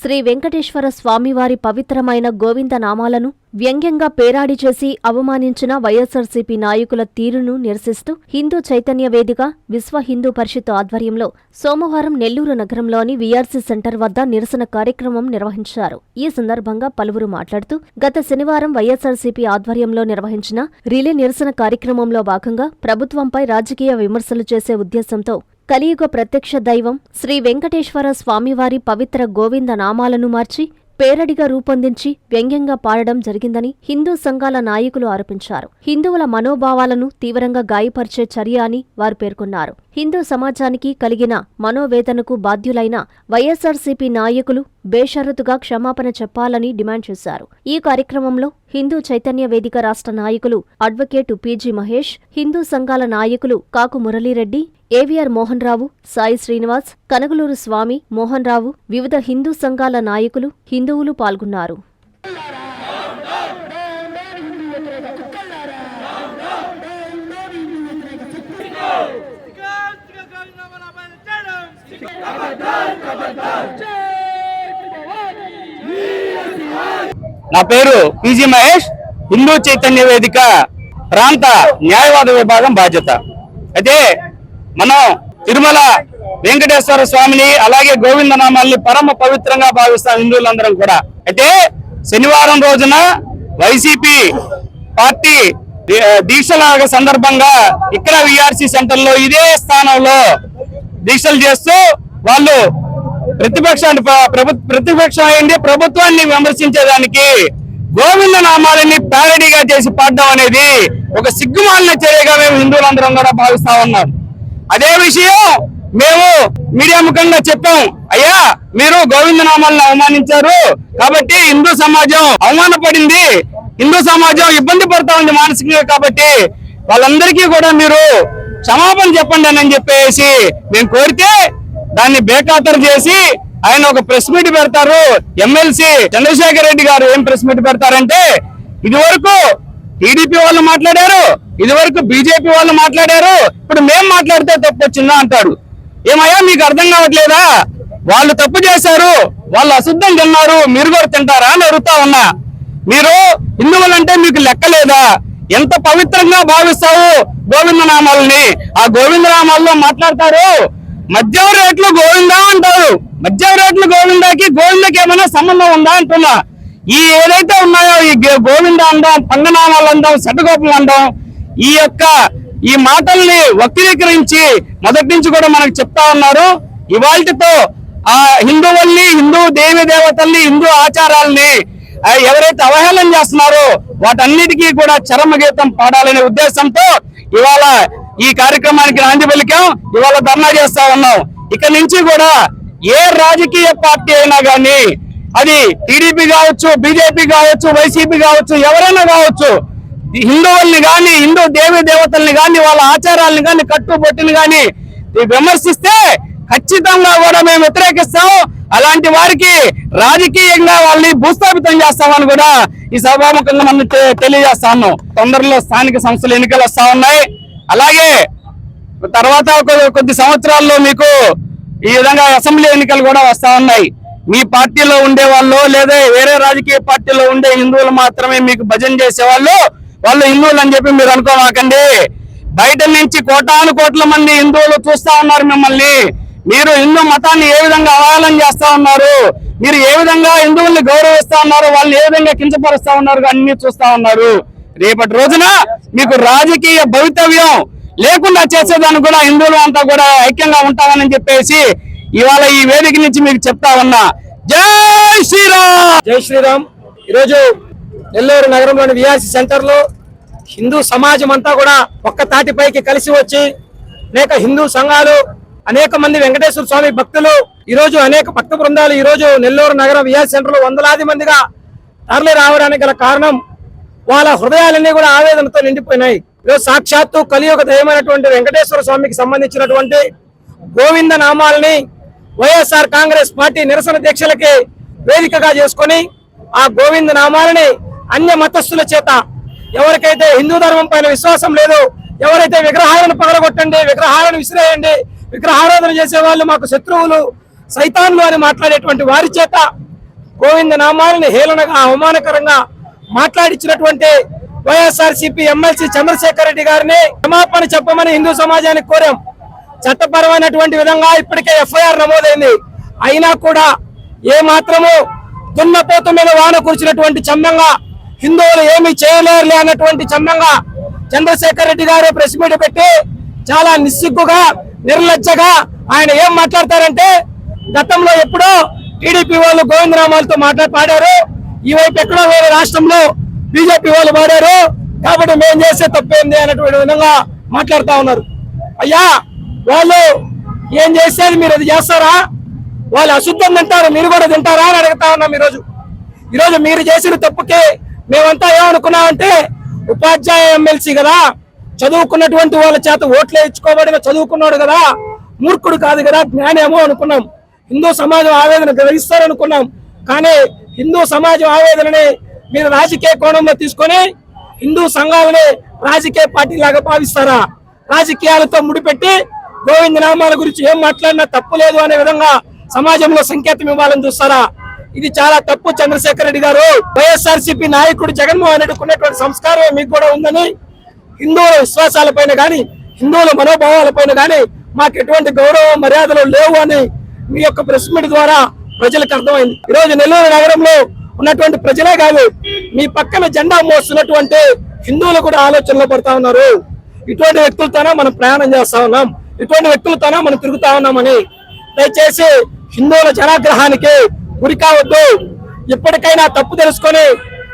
శ్రీ వెంకటేశ్వర స్వామివారి పవిత్రమైన గోవింద నామాలను వ్యంగ్యంగా పేరాడి చేసి అవమానించిన వైఎస్సార్సీపీ నాయకుల తీరును నిరసిస్తూ హిందూ చైతన్య వేదిక విశ్వ హిందూ పరిషత్ ఆధ్వర్యంలో సోమవారం నెల్లూరు నగరంలోని వీఆర్సీ సెంటర్ వద్ద నిరసన కార్యక్రమం నిర్వహించారు. ఈ సందర్భంగా పలువురు మాట్లాడుతూ గత శనివారం వైఎస్సార్సీపీ ఆధ్వర్యంలో నిర్వహించిన రిలే నిరసన కార్యక్రమంలో భాగంగా ప్రభుత్వంపై రాజకీయ విమర్శలు చేసే ఉద్దేశంతో కలియుగ ప్రత్యక్ష దైవం శ్రీ వెంకటేశ్వర స్వామివారి పవిత్ర గోవింద నామాలను మార్చి పేరడిగా రూపొందించి వ్యంగ్యంగా పాడడం జరిగిందని హిందూ సంఘాల నాయకులు ఆరోపించారు. హిందువుల మనోభావాలను తీవ్రంగా గాయపరిచే చర్య అని వారు పేర్కొన్నారు. హిందూ సమాజానికి కలిగిన మనోవేదనకు బాధ్యులైన వైఎస్సార్సీపీ నాయకులు బేషరతుగా క్షమాపణ చెప్పాలని డిమాండ్ చేశారు. ఈ కార్యక్రమంలో హిందూ చైతన్య వేదిక రాష్ట్ర నాయకులు అడ్వకేట్ పీజీ మహేష్, హిందూ సంఘాల నాయకులు కాకు మురళీరెడ్డి, ఏవీఆర్ మోహన్ రావు, సాయి శ్రీనివాస్, కనగలూరు స్వామి, మోహన్ రావు, వివిధ హిందూ సంఘాల నాయకులు, హిందువులు పాల్గొన్నారు. నా పేరు పీజీ మహేష్, హిందూ చైతన్య వేదిక ప్రాంత న్యాయవాద విభాగం బాధ్యత. అయితే మనం తిరుమల వెంకటేశ్వర స్వామిని అలాగే గోవింద నామాల్ని పరమ పవిత్రంగా భావిస్తాం హిందువులందరం కూడా. అయితే శనివారం రోజున వైసీపీ పార్టీ దీక్షల సందర్భంగా ఇక్కడ వీఆర్సీ సెంటర్ లో ఇదే స్థానంలో దీక్షలు చేస్తూ వాళ్ళు ప్రతిపక్షం అయింది ప్రభుత్వాన్ని విమర్శించేదానికి గోవింద నామాలని ప్యారడీగా చేసి పాడడం అనేది ఒక సిగ్గుమాలిన చర్యగా మేము హిందువులందరం కూడా భావిస్తా ఉన్నాం. అదే విషయం మేము మీడియా ముఖంగా చెప్పాం, అయ్యా మీరు గోవింద నామాలను అవమానించారు కాబట్టి హిందూ సమాజం అవమానపడింది, హిందూ సమాజం ఇబ్బంది పడతా ఉంది మానసికంగా, కాబట్టి వాళ్ళందరికీ కూడా మీరు క్షమాపణ చెప్పండి అని చెప్పేసి మేము కోరితే దాన్ని బేఖాతరు చేసి ఆయన ఒక ప్రెస్ మీట్ పెడతారు. ఎమ్మెల్సీ చంద్రశేఖర్ రెడ్డి గారు ఏం ప్రెస్ మీట్ పెడతారంటే, ఇదివరకు టీడీపీ వాళ్ళు మాట్లాడారు, ఇదివరకు బీజేపీ వాళ్ళు మాట్లాడారు, ఇప్పుడు మేం మాట్లాడితే తప్పు వచ్చిందా అంటాడు. ఏమయ్యా మీకు అర్థం కావట్లేదా? వాళ్ళు తప్పు చేశారు, వాళ్ళు అశుద్ధం తిన్నారు, మీరు కూడా తింటారా అని అడుగుతా ఉన్నా. మీరు హిందువులంటే మీకు లెక్కలేదా? ఎంత పవిత్రంగా భావిస్తావు గోవింద నామాలని? ఆ గోవింద నామాల్లో మాట్లాడతారు మద్యం రేట్లు గోవిందా అంటారు. మద్యం రేట్లు గోవిందాకి ఏమైనా సంబంధం ఉందా అంటున్నా. ఈ ఏదైతే ఉన్నాయో ఈ గోవింద అందాం, పంగనామాలు అందాం, శటగోపం అందాం, ఈ మాటల్ని వక్రీకరించి మొదటి నుంచి కూడా మనకు చెప్తా ఉన్నారు. ఇవాళతో ఆ హిందువుల్ని, హిందూ దేవి దేవతల్ని, హిందూ ఆచారాలని ఎవరైతే అవహేళన చేస్తున్నారో వాటన్నిటికీ కూడా చరమగీతం పాడాలనే ఉద్దేశంతో ఇవాళ ఈ కార్యక్రమానికి నాంది పలికాం. ఇవాళ ధర్నా చేస్తా ఉన్నాం. ఇక నుంచి కూడా ఏ రాజకీయ పార్టీ అయినా కానీ, అది టీడీపీ కావచ్చు, బీజేపీ కావచ్చు, వైసీపీ కావచ్చు, ఎవరైనా కావచ్చు, హిందువుల్ని కానీ, హిందూ దేవి దేవతల్ని కానీ, వాళ్ళ ఆచారాలను కానీ, కట్టుబొట్టుని కానీ విమర్శిస్తే ఖచ్చితంగా కూడా మేము వ్యతిరేకిస్తాం. అలాంటి వారికి రాజకీయంగా వాళ్ళని భూస్థాపితం చేస్తామని కూడా ఈ సభాముఖంగా మనం తెలియజేస్తా ఉన్నాం. తొందరలో స్థానిక సంస్థల ఎన్నికలు వస్తా ఉన్నాయి. అలాగే తర్వాత కొద్ది సంవత్సరాల్లో మీకు ఈ విధంగా అసెంబ్లీ ఎన్నికలు కూడా వస్తా ఉన్నాయి. మీ పార్టీలో ఉండే వాళ్ళు లేదా వేరే రాజకీయ పార్టీలో ఉండే హిందువులు మాత్రమే మీకు భజన చేసేవాళ్ళు, వాళ్ళు హిందువులు అని చెప్పి మీరు అనుకోమాకండి. బయట నుంచి కోటాను కోట్ల మంది హిందువులు చూస్తా ఉన్నారు మిమ్మల్ని. మీరు హిందూ మతాన్ని ఏ విధంగా అవహేళన చేస్తా ఉన్నారు, మీరు ఏ విధంగా హిందువుల్ని గౌరవిస్తా ఉన్నారు, వాళ్ళని ఏ విధంగా కించపరుస్తా ఉన్నారు అన్ని చూస్తా ఉన్నారు. రేపటి రోజున మీకు రాజకీయ భవితవ్యం లేకుండా చేసేదాన్ని కూడా హిందువులు అంతా కూడా ఐక్యంగా ఉంటామని చెప్పేసి ఇవాళ ఈ వేదిక నుంచి మీకు చెప్తా ఉన్నా. జై శ్రీరామ్. జై శ్రీరామ్. ఈరోజు నెల్లూరు నగరంలోని వీఆర్సీ సెంటర్ లో హిందూ సమాజం అంతా కూడా ఒక్క తాటిపైకి కలిసి వచ్చి అనేక హిందూ సంఘాలు, అనేక మంది వెంకటేశ్వర స్వామి భక్తులు, ఈ రోజు అనేక భక్త బృందాలు ఈ రోజు నెల్లూరు నగరం వీఆర్సీ సెంటర్ లో వందలాది మందిగా తరలి రావడానికి గల కారణం వాళ్ళ హృదయాలన్నీ కూడా ఆవేదనతో నిండిపోయినాయి. ఈరోజు సాక్షాత్తు కలియుగ దైవమైనటువంటి వెంకటేశ్వర స్వామికి సంబంధించినటువంటి గోవింద నామాలని వైఎస్ఆర్ కాంగ్రెస్ పార్టీ నిరసన దీక్షలకి వేదికగా చేసుకొని ఆ గోవింద నామాలని అన్య మతస్థుల చేత, ఎవరికైతే హిందూ ధర్మం పైన విశ్వాసం లేదు, ఎవరైతే విగ్రహాలను పగలగొట్టండి, విగ్రహాలను విసిరేయండి, విగ్రహారాధన చేసే వాళ్ళు మాకు శత్రువులు, సైతాన్లు అని మాట్లాడేటువంటి వారి చేత గోవింద నామాలని హేళనగా అవమానకరంగా మాట్లాడించినటువంటి వైఎస్ఆర్సీపీ ఎమ్మెల్సీ చంద్రశేఖర్ రెడ్డి గారిని క్షమాపణ చెప్పమని హిందూ సమాజానికి కోరాం. చట్టపరమైనటువంటి విధంగా ఇప్పటికే ఎఫ్ఐఆర్ నమోదైంది. అయినా కూడా ఏ మాత్రము దున్నపోతు మీద వాన కురిచినటువంటి చందంగా హిందువులు ఏమీ చేయలేరులే అన్నటువంటి చందంగా చంద్రశేఖర్ రెడ్డి గారు ప్రెస్ మీట్ పెట్టి చాలా నిస్సిగ్గుగా నిర్లజ్జగా ఆయన ఏం మాట్లాడతారంటే, గతంలో ఎప్పుడో టీడీపీ వాళ్ళు గోవిందనామాలతో పాడారు, ఈ వైపు ఎక్కడో వేరే రాష్ట్రంలో బీజేపీ వాళ్ళు పాడారు, కాబట్టి మేము చేసే తప్పేంది అన్నటువంటి విధంగా మాట్లాడుతా ఉన్నారు. అయ్యా, వాళ్ళు ఏం చేసేది మీరు అది చేస్తారా? వాళ్ళు అశుద్ధం తింటారు, మీరు కూడా తింటారా అని అడుగుతా ఉన్నాం. ఈరోజు మీరు చేసిన తప్పుకి మేమంతా ఏమనుకున్నామంటే, ఉపాధ్యాయ ఎమ్మెల్సీ కదా, చదువుకున్నటువంటి వాళ్ళ చేత ఓట్లే ఇచ్చుకోబడిన చదువుకున్నాడు కదా, మూర్ఖుడు కాదు కదా, జ్ఞానేమో అనుకున్నాం. హిందూ సమాజం ఆవేదన గ్రహిస్తారనుకున్నాం. కానీ హిందూ సమాజం ఆవేదనని మీరు రాజకీయ కోణంలో తీసుకొని హిందూ సంఘాలని రాజకీయ పార్టీ లాగా భావిస్తారా? రాజకీయాలతో ముడిపెట్టి గోవింద నామాల గురించి ఏం మాట్లాడినా తప్పు లేదు అనే విధంగా సమాజంలో సంకేతం ఇవ్వాలని చూస్తారా? ఇది చాలా తప్పు. చంద్రశేఖర్ రెడ్డి గారు, వైఎస్ఆర్సీపీ నాయకుడు జగన్మోహన్ రెడ్డికి ఉన్నటువంటి సంస్కారం మీకు కూడా ఉందని, హిందువుల విశ్వాసాలపైన కానీ హిందువుల మనోభావాలపైన కానీ మాకు ఎటువంటి గౌరవ మర్యాదలు లేవు అని మీ యొక్క ప్రెస్ మీట్ ద్వారా ప్రజలకు అర్థమైంది. ఈరోజు నెల్లూరు నగరంలో ఉన్నటువంటి ప్రజలే కాదు, మీ పక్కన జెండా మోస్తున్నటువంటి హిందువులు కూడా ఆలోచనలో పడతా ఉన్నారు. ఇటువంటి వ్యక్తులతోనే మనం ప్రయాణం చేస్తా ఉన్నాం, ఇటువంటి వ్యక్తులతోనే మనం తిరుగుతా ఉన్నామని దయచేసి హిందువుల జనాగ్రహానికి గురి కావద్దు. ఇప్పటికైనా తప్పు తెలుసుకొని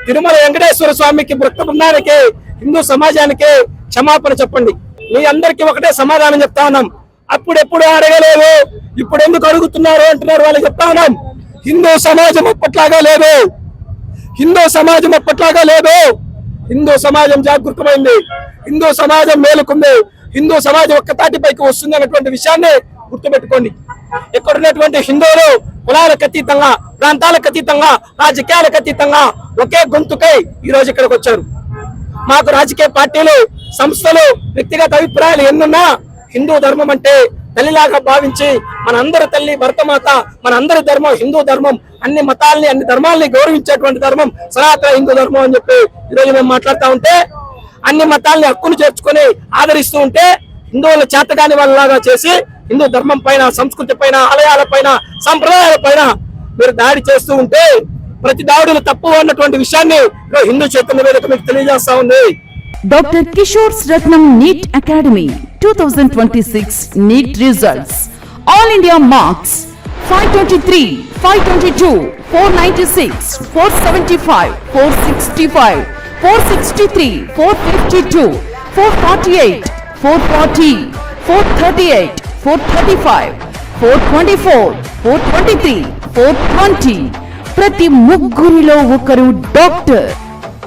తిరుమల వెంకటేశ్వర స్వామికి, భక్త బృందానికి, హిందూ సమాజానికి క్షమాపణ చెప్పండి. మీ అందరికీ ఒకటే సమాధానం చెప్తా ఉన్నాం. అప్పుడెప్పుడు అడగలేదు, ఇప్పుడు ఎందుకు అడుగుతున్నారు అంటున్నారు. వాళ్ళకి చెప్తా ఉన్నాం, హిందూ సమాజం అప్పట్లాగా లేదు, హిందూ సమాజం అప్పట్లాగా లేదు. హిందూ సమాజం జాగృతమైంది, హిందూ సమాజం మేలుకుంది, హిందూ సమాజం ఒక్క తాటిపైకి వస్తుంది అన్నటువంటి విషయాన్ని గుర్తుపెట్టుకోండి. ఇక్కడున్నటువంటి హిందువులు కులాలకు అతీతంగా, ప్రాంతాలకు అతీతంగా, రాజకీయాలకు అతీతంగా ఒకే గొంతుకై ఈ రోజు ఇక్కడికి వచ్చారు. మాకు రాజకీయ పార్టీలు, సంస్థలు, వ్యక్తిగత అభిప్రాయాలు ఎన్నున్నా హిందూ ధర్మం అంటే తల్లిలాగా భావించి మనందరి తల్లి భరతమాత, మనందరి ధర్మం హిందూ ధర్మం, అన్ని మతాల్ని అన్ని ధర్మాలని గౌరవించేటువంటి ధర్మం సనాతన హిందూ ధర్మం అని చెప్పి ఈరోజు మేము మాట్లాడుతూ ఉంటే, అన్ని మతాల్ని హక్కును చేర్చుకొని ఆదరిస్తూ ఉంటే, హిందువుల చేతగాని వాళ్ళలాగా చేసి హిందూ ధర్మం పైన, సంస్కృతి పైన, ఆలయాల పైన, సంప్రదాయాల పైన మీరు దాడి చేస్తూ ఉంటే ప్రతి దాడులు తప్పు అన్నటువంటి విషయాన్ని హిందూ చైతన్య వేదిక మీకు తెలియజేస్తా ఉంది. Doctor Kishore Ratnam NEET academy 2026 NEET results. All India marks 523, 522, 496, 475, 465, 463, 452, 448, 440, 438, 435, 424, 423, 420. ప్రతి ముగ్గురిలో ఒకరు doctor.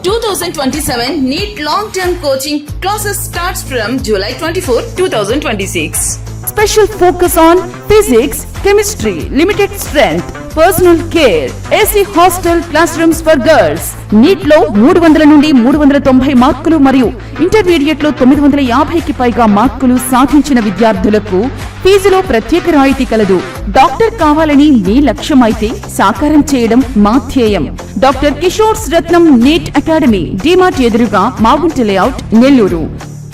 2027 NEET long-term coaching classes starts from July 24, 2026. Special focus on physics, chemistry, limited strength, personal care, AC hostel classrooms for girls. NEET లో 300 నుండి 390 మార్కులు మరియు intermediate లో 950కి పైగా మార్కులు సాధించిన విద్యార్థులకు ఫీజులో ప్రత్యేక రాయితీ కలదు. డాక్టర్ కావాలని మీ లక్ష్యం అయితే సాకారం చేయడం మా ధ్యేయం. Doctor Kishore Ratnam NEET academy, DMart ఎదురుగా, మాగుంట లేఅవుట్, నెల్లూరు.